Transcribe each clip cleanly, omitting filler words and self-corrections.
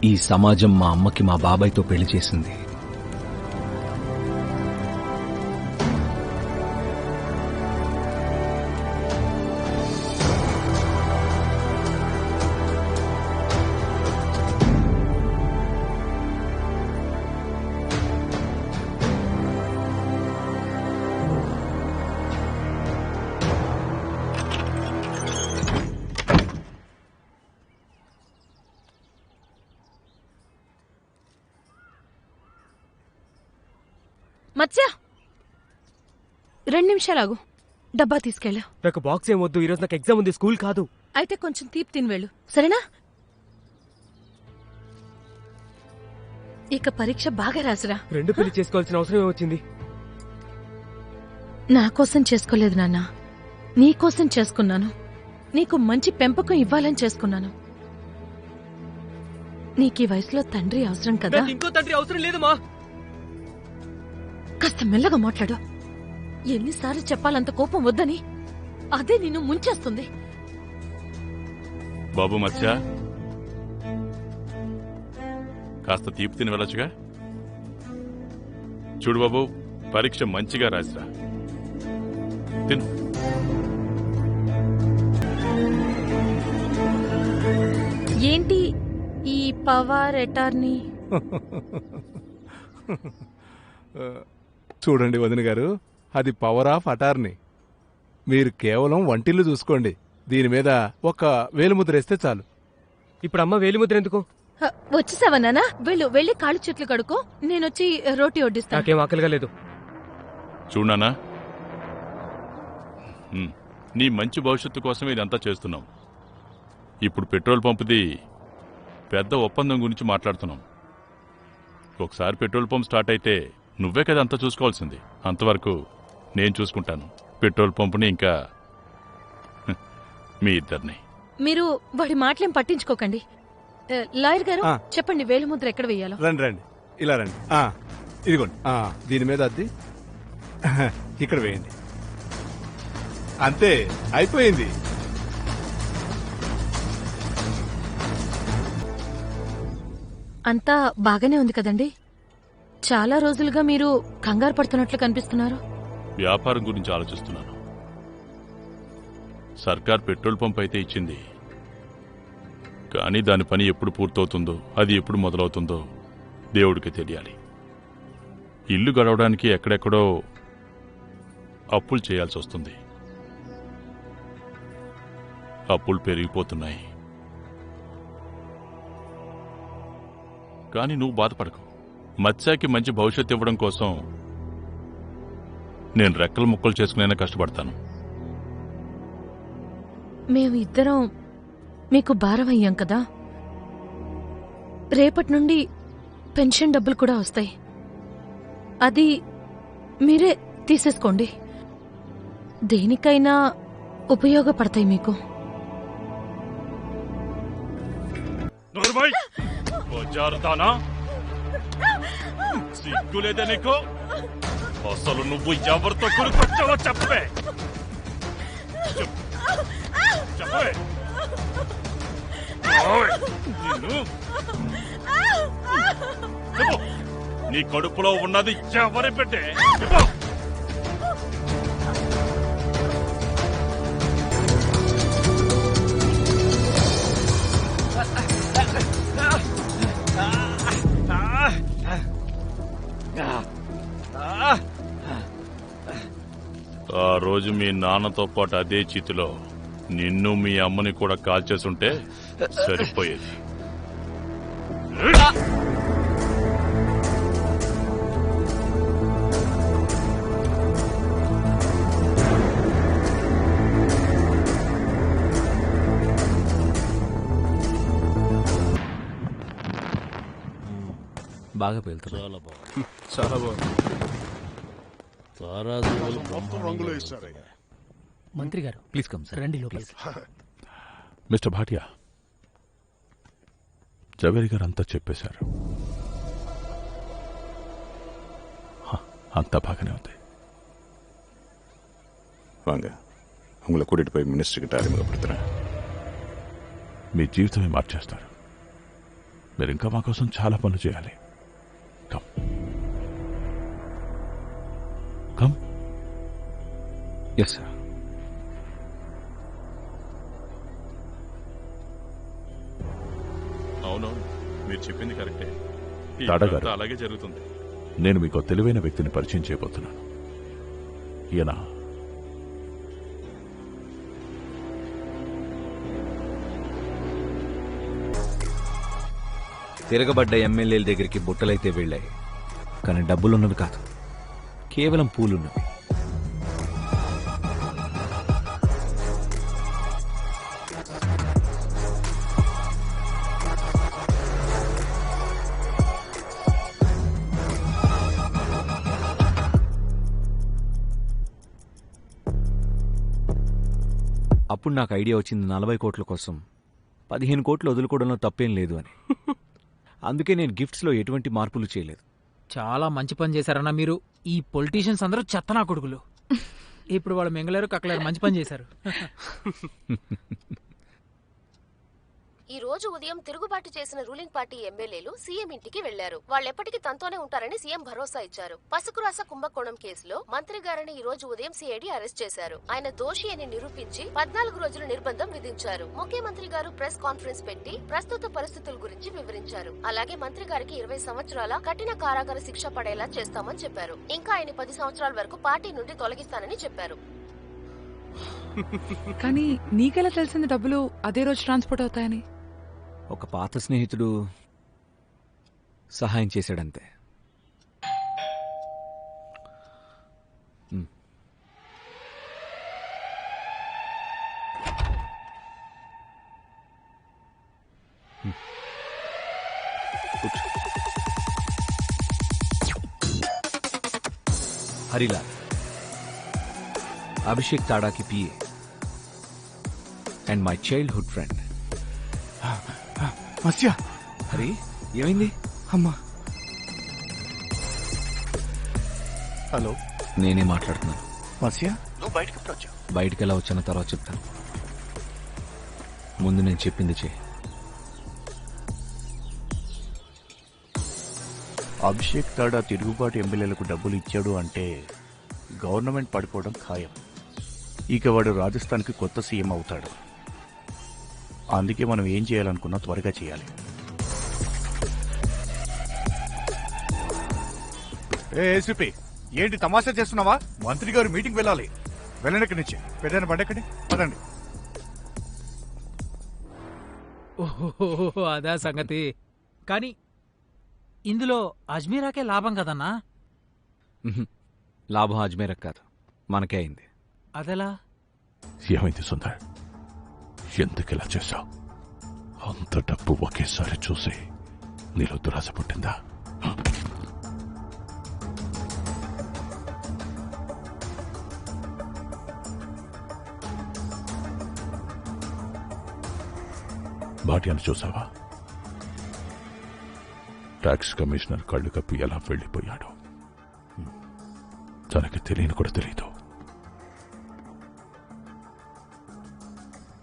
ఈ సమాజం మా అమ్మకి మా బాబాయ్తో పెళ్లి చేసింది. మత్స్య 2 నిమిషాలు డబ్బా తీసుకెళ్ళు. నాకు బాక్స్ ఏం వద్దు, ఈరోజు నాకు ఎగ్జామ్ ఉంది, స్కూల్ కాదు. అయితే కొంచెం తీపి తిని వెళ్ళు, సరేనా? ఇక పరీక్ష బాగా రాసురా. 2 పెళ్లి చేసుకోవాల్సిన అవసరం ఏమొచ్చింది? నా కోసం చేసుకోలేదు నాన్న, నీ కోసం చేసుకున్నాను. నీకు మంచి పెంపకం ఇవ్వాలని చేసుకున్నాను. నీకీ వయసులో తండ్రి అవసరం కదా. ఇంకో తండ్రి అవసరం లేదమ్మా. కాస్త మెల్లగా మాట్లాడు. ఎన్నిసార్లు చెప్పాలంత కోపం వద్దని, అదే నిన్ను ముంచేస్తుంది. బాబు మత్స్య, కాస్త తీపి తిని వెళ్ళొచ్చుగా. చూడు బాబు, పరీక్ష మంచిగా రాసిరా. తిను. ఏంటి ఈ పవర్ అటార్నీ? చూడండి వదిన గారు, అది పవర్ ఆఫ్ అటార్నీ. మీరు కేవలం వంటిల్లు చూసుకోండి, దీని మీద ఒక వేలిముద్ర వేస్తే చాలు. ఇప్పుడు అమ్మ వేలిముద్ర ఎందుకు? వచ్చేసావా నాన్న? వెళ్ళి కాళ్ళు చేతులు కడుకో, నేనొచ్చి రోటీ వడ్డిస్తాను. నాకేం ఆకలిగా లేదు. చూడనా, నీ మంచి భవిష్యత్తు కోసం ఇదంతా చేస్తున్నాం. ఇప్పుడు పెట్రోల్ పంపుది పెద్ద ఒప్పందం గురించి మాట్లాడుతున్నాం. ఒకసారి పెట్రోల్ పంప్ స్టార్ట్ అయితే నువ్వే కదా అంతా చూసుకోవాల్సింది. అంతవరకు నేను చూసుకుంటాను పెట్రోల్ పంపుని, ఇంకా మీ ఇద్దరిని. మీరు వాడి మాటలేం పట్టించుకోకండి. లాయర్ గారు చెప్పండి, వేలిముద్ర ఎక్కడ వేయాలో. రండి రండి, ఇలా రండి. ఇదిగోండి, దీని మీద అద్ది ఇక్కడ వేయండి. అంతే, అయిపోయింది. అంతా బాగానే ఉంది కదండి? చాలా రోజులుగా మీరు కంగారు పడుతున్నట్లు కనిపిస్తున్నారు. వ్యాపారం గురించి ఆలోచిస్తున్నాను. సర్కార్ పెట్రోల్ పంప్ అయితే ఇచ్చింది, కానీ దాని పని ఎప్పుడు పూర్తవుతుందో, అది ఎప్పుడు మొదలవుతుందో దేవుడికి తెలియాలి. ఇల్లు గడవడానికి ఎక్కడెక్కడో అప్పులు చేయాల్సి వస్తుంది. అప్పులు పెరిగిపోతున్నాయి. కానీ నువ్వు బాధపడకు. మత్స్యకి మంచి భవిష్యత్తు ఇవ్వడం కోసం నేను రెక్కలు ముక్కలు చేసుకునే కష్టపడతాను. మేము ఇద్దరం మీకు భారం అయ్యాం కదా. రేపటి నుండి పెన్షన్ డబ్బులు కూడా వస్తాయి. అది మీరే తీసేసుకోండి. దేనికైనా ఉపయోగపడతాయి మీకు. సిగ్గులేదా నీకు? అసలు నువ్వు ఎవరితో కొనుక్కొచ్చావో చెప్పవే. నీ కడుపులో ఉన్నది ఎవరి పెట్టే? ఆ రోజు మీ నాన్నతో పాటు అదే చితిలో నిన్ను మీ అమ్మని కూడా కాల్చేసుంటే సరిపోయేది. బాగా పేలుతుంది. చాలా బాగుంది. మంత్రి గారు ప్లీజ్ కమ్ సార్. రండి లోపలికి. మిస్టర్ భాటియా, జవేరి గారు అంతా చెప్పేశారు. అంతా బాగానే ఉంది. வாங்க, உங்களை கூட்டிட்டு போய் மினிஸ்டர் கிட்ட அறிமுகப்படுத்துறேன். మీ జీవితమే మార్చేస్తారు. మీరు ఇంకా మా కోసం చాలా పనులు చేయాలి. Come come. Yes sir. అవునవును, మీరు చెప్పింది కరెక్టే. ఈ తాడా గారు. ఇదంతా అలాగే జరుగుతుంది. నేను మీకు తెలివైన వ్యక్తిని పరిచయం చేయబోతున్నాను. ఈయన తిరగబడ్డ ఎమ్మెల్యేల దగ్గరికి బుట్టలైతే వెళ్ళాయి, కానీ డబ్బులున్నవి కాదు, కేవలం పూలున్నవి. అప్పుడు నాకు ఐడియా వచ్చింది 40 కోట్ల కోసం 15 కోట్లు వదులుకోవడంలో తప్పేం లేదు అని. అందుకే నేను గిఫ్ట్స్లో ఎటువంటి మార్పులు చేయలేదు. చాలా మంచి పని చేశారన్న మీరు. ఈ పొలిటీషియన్స్ అందరూ చెత్తనా కొడుకులు. ఇప్పుడు వాళ్ళు మింగలేరు కక్కలేరు. మంచి పని చేశారు. ఈ రోజు ఉదయం తిరుగుబాటు చేసిన రూలింగ్ పార్టీ ఎమ్మెల్యేలు సీఎం ఇంటికి వెళ్లారు. వాళ్ళెప్పటికీ తనతోనే ఉంటారని సీఎం భరోసా ఇచ్చారు. పసుకురాస కుంభకోణం కేసులో మంత్రి గారిని ఈ రోజు ఉదయం సిఐడి అరెస్ట్ చేశారు. ఆయన దోషి అని నిరూపించి 14 రోజుల నిర్బంధం విధించారు. ముఖ్యమంత్రి గారు ప్రెస్ కాన్ఫరెన్స్ పెట్టి ప్రస్తుత పరిస్థితుల గురించి వివరించారు. అలాగే మంత్రి గారికి 20 సంవత్సరాల కఠిన కారాగార శిక్ష పడేలా చేస్తామని చెప్పారు. ఇంకా ఆయన 10 సంవత్సరాల వరకు పార్టీ నుండి తొలగిస్తానని చెప్పారు. కానీ నీకెలా తెలిసింది డబ్బులు అదే రోజు ట్రాన్స్పోర్ట్ అవుతాయని? ఒక పాత స్నేహితుడు సహాయం చేశాడంతే. హరిలాల్, అభిషేక్ తాడాకి PA and my childhood friend. మత్స్య. హరి, ఏమైంది? అమ్మా. హలో, నేనే మాట్లాడుతున్నాను. మత్స్య. బయటికి ఎలా వచ్చానో తర్వాత చెప్తాను. ముందు నేను చెప్పింది చేయి. అభిషేక్ తాడా తిరుగుబాటు ఎమ్మెల్యేలకు డబ్బులు ఇచ్చాడు అంటే గవర్నమెంట్ పడిపోవడం ఖాయం. ఇక వాడు రాజస్థాన్కి కొత్త సీఎం అవుతాడు. అందుకే మనం ఏం చేయాలనుకున్నా త్వరగా చేయాలి. ఏసీపీ, ఏంటి తమాషా చేస్తున్నావా? మంత్రి గారు మీటింగ్ వెళ్ళాలి. వెళ్ళండి ఇక్కడి నుంచి. పెద్దన పడకండి, పదండి. ఓహో అదా సంగతి. కానీ ఇందులో అజ్మీరాకే లాభం కదన్నా? లాభం అజ్మేరకు కాదు, మనకే అయింది. అదెలా? ఏమైంది సుందర్? ఎందుకిలా చేశావు? అంత డబ్బు ఒకేసారి చూసి నీలో దురాశ పుట్టిందా? భాట్యాన్ని చూసావా? ట్యాక్స్ కమిషనర్ కళ్ళు కప్పి ఎలా వెళ్ళిపోయాడు. తనకి తెలియని కూడా తెలియదు.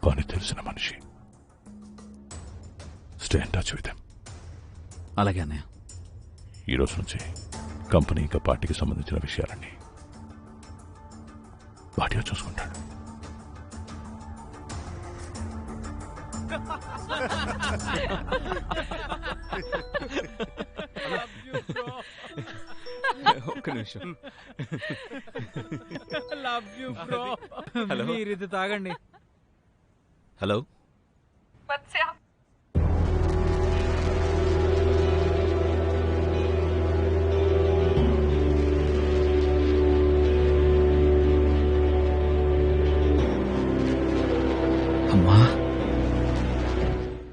కానీ తెలిసిన మనిషి. Stay in touch with him. అలాగే అన్నయ్య. ఈ రోజు నుంచి కంపెనీ ఇంకా పార్టీకి సంబంధించిన విషయాలన్నీ భాట్యా చూసుకుంటాడు. ఒక్క నిమిషం. మీరిది తాగండి. హలో. మత్స్య,